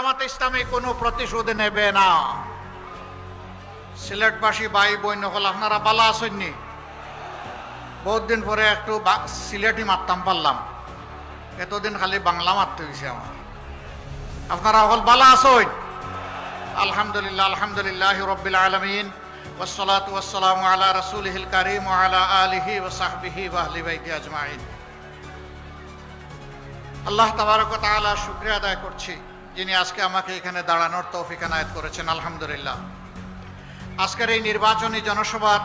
জামাতে ইসলামী কোনো প্রতিশোধ নেবে না। সিলেটবাসী ভাই বোন হল আপনারা বালা আসেননি? বহুত দিন পরে একটু সিলেটি মারতাম পারলাম, এতদিন খালি বাংলা মারতে হয়েছে আমার। আপনারা হল বালা আসেন? আলহামদুলিল্লাহ, আলহামদুলিল্লাহ রব্বিল আলামিন, ওয়াসসালাতু ওয়াসসালামু আলা রাসূলিহিল কারীম ওয়া আলা আলিহি ওয়া সাহবিহি ওয়া আহলি বাইতি আজমাইন। আল্লাহ তাবারক ওয়া তাআলা শুকরিয়া আদায় করছি, যিনি আজকে আমাকে এখানে দাঁড়ানোর তৌফিক এনায়েত করেছেন। আলহামদুলিল্লাহ। আজকের এই নির্বাচনী জনসভার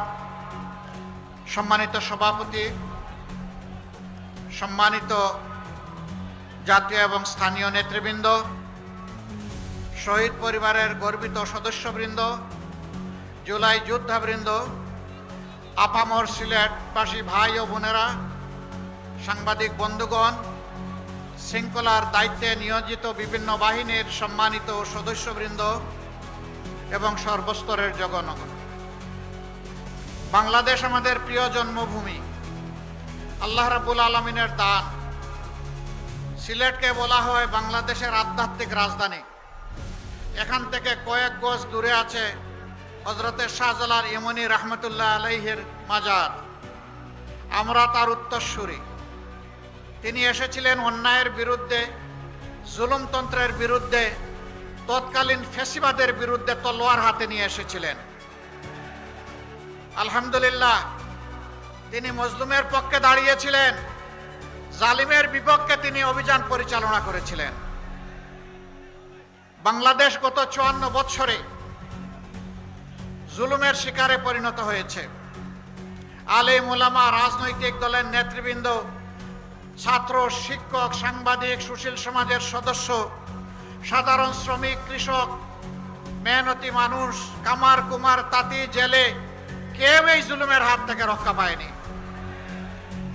সম্মানিত সভাপতি, সম্মানিত জাতীয় এবং স্থানীয় নেতৃবৃন্দ, শহীদ পরিবারের গর্বিত সদস্যবৃন্দ, জুলাই যোদ্ধাবৃন্দ, আপামর সিলেটবাসী ভাই ও বোনেরা, সাংবাদিক বন্ধুগণ, শৃঙ্খলার দায়িত্বে নিয়োজিত বিভিন্ন বাহিনীর সম্মানিত সদস্যবৃন্দ এবং সর্বস্তরের জনগণ, বাংলাদেশ আমাদের প্রিয় জন্মভূমি, আল্লাহ রাব্বুল আলামিনের দান। সিলেটকে বলা হয় বাংলাদেশের আধ্যাত্মিক রাজধানী। এখান থেকে কয়েক গজ দূরে আছে হযরতে শাহজালাল ইমানি রহমতুল্লাহ আলাইহির মাজার। আমরা তার উত্তরসূরি। তিনি এসেছিলেন অন্যায়ের বিরুদ্ধে, জুলুমতন্ত্রের বিরুদ্ধে, তৎকালীন ফ্যাসিবাদের বিরুদ্ধে তলোয়ার হাতে নিয়ে এসেছিলেন। আলহামদুলিল্লাহ, তিনি মজলুমের পক্ষে দাঁড়িয়েছিলেন, জালিমের বিপক্ষে তিনি অভিযান পরিচালনা করেছিলেন। বাংলাদেশ গত ৫৪ বৎসরে জুলুমের শিকারে পরিণত হয়েছে। আলেম ওলামা, রাজনৈতিক দলের নেতৃবৃন্দ, ছাত্র, শিক্ষক, সাংবাদিক, সুশীল সমাজের সদস্য, সাধারণ শ্রমিক, কৃষক, মেহনতি মানুষ, কামার কুমার, তাঁতি, জেলে, কেউ এই জুলুমের হাত থেকে রক্ষা পায়নি।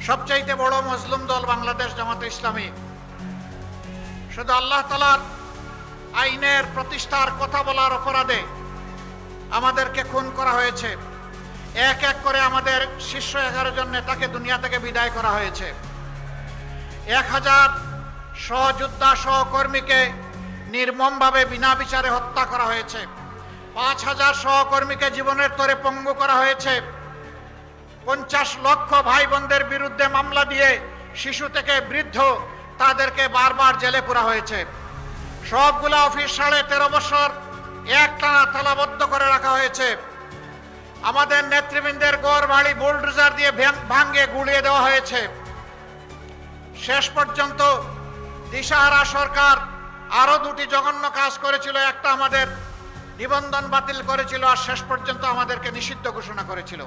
সবচাইতে বড় মজলুম দল বাংলাদেশ জামাতে ইসলামী। শুধু আল্লাহ তাআলার আইনের প্রতিষ্ঠার কথা বলার অপরাধে আমাদেরকে খুন করা হয়েছে। এক এক করে আমাদের শীর্ষ 11 জন নেতাকে দুনিয়া থেকে বিদায় করা হয়েছে। 1000 সহযোদ্ধা সহকর্মীকে নির্মমভাবে বিনা বিচারে হত্যা করা হয়েছে। 5000 সহকর্মীকে জীবনের তরে পঙ্গু করা হয়েছে। 50 লক্ষ ভাই বোনদের বিরুদ্ধে মামলা দিয়ে শিশু থেকে বৃদ্ধ তাদেরকে বারবার জেলে পুরা হয়েছে। সবগুলা অফিস 13.5 বছর একটানা তালাবদ্ধ করে রাখা হয়েছে। আমাদের নেতৃবৃন্দের গড় বাড়ি বুলডোজার দিয়ে ভাঙ্গে গুড়িয়ে দেওয়া হয়েছে। শেষ পর্যন্ত দিশাহারা সরকার আরো 2টি জঘন্য কাজ করেছিল। একটা আমাদের নিবন্ধন বাতিল করেছিল, আর শেষ পর্যন্ত আমাদেরকে নিষিদ্ধ ঘোষণা করেছিল।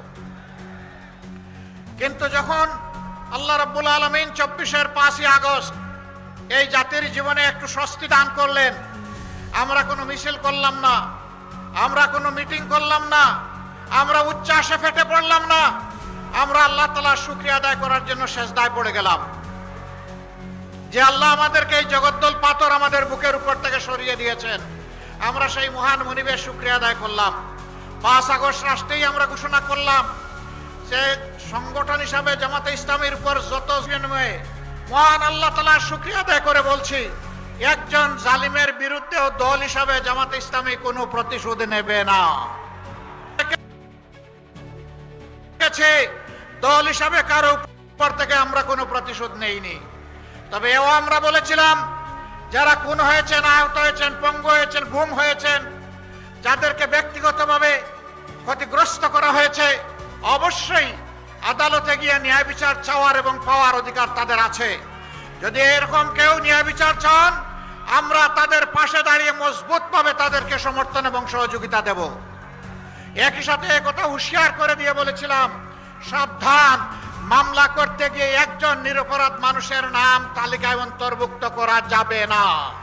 কিন্তু যখন আল্লাহ রাব্বুল আলামিন 24-এর 5ই আগস্ট এই জাতির জীবনে একটু স্বস্তি দান করলেন, আমরা কোনো মিছিল করলাম না, আমরা কোনো মিটিং করলাম না, আমরা উচ্ছ্বাসে ফেটে পড়লাম না, আমরা আল্লাহ তাআলার শুকরিয়া আদায় করার জন্য সেজদায় পড়ে গেলাম যে আল্লাহ আমাদেরকে এই জগদ্দল পাথর আমাদের বুকের উপর থেকে সরিয়ে দিয়েছেন। আমরা সেই মহান মুনিবের শুকরিয়া আদায় করলাম। 5 আগস্ট রাষ্ট্রেই আমরা ঘোষণা করলাম যে সংগঠন হিসাবে জামাতে ইসলামীর উপর যত মহান আল্লাহ তাআলার শুকরিয়া আদায় করে বলছি, একজন জালিমের বিরুদ্ধেও দল হিসাবে জামাতে ইসলামী কোনো প্রতিশোধ নেবে না। দল হিসাবে কারো উপর থেকে আমরা কোনো প্রতিশোধ নেইনি। তবে এও আমরা বলেছিলাম, যারা খুন হয়েছেন, আহত হয়েছেন, পঙ্গু হয়েছেন, গুম হয়েছেন, যাদেরকে ব্যক্তিগতভাবে ক্ষতিগ্রস্ত করা হয়েছে, অবশ্যই আদালতে গিয়ে ন্যায় বিচার চাওয়ার এবং পাওয়ার অধিকার তাদের আছে। যদি এরকম কেউ ন্যায় বিচার চান, আমরা তাদের পাশে দাঁড়িয়ে মজবুতভাবে তাদেরকে সমর্থন এবং সহযোগিতা দেব। একই সাথে একথা হুঁশিয়ার করে দিয়ে বলেছিলাম, সাবধান, মামলা করতে গিয়ে একজন নিরপরাধ মানুষের নাম তালিকায় অন্তর্ভুক্ত করা যাবে না।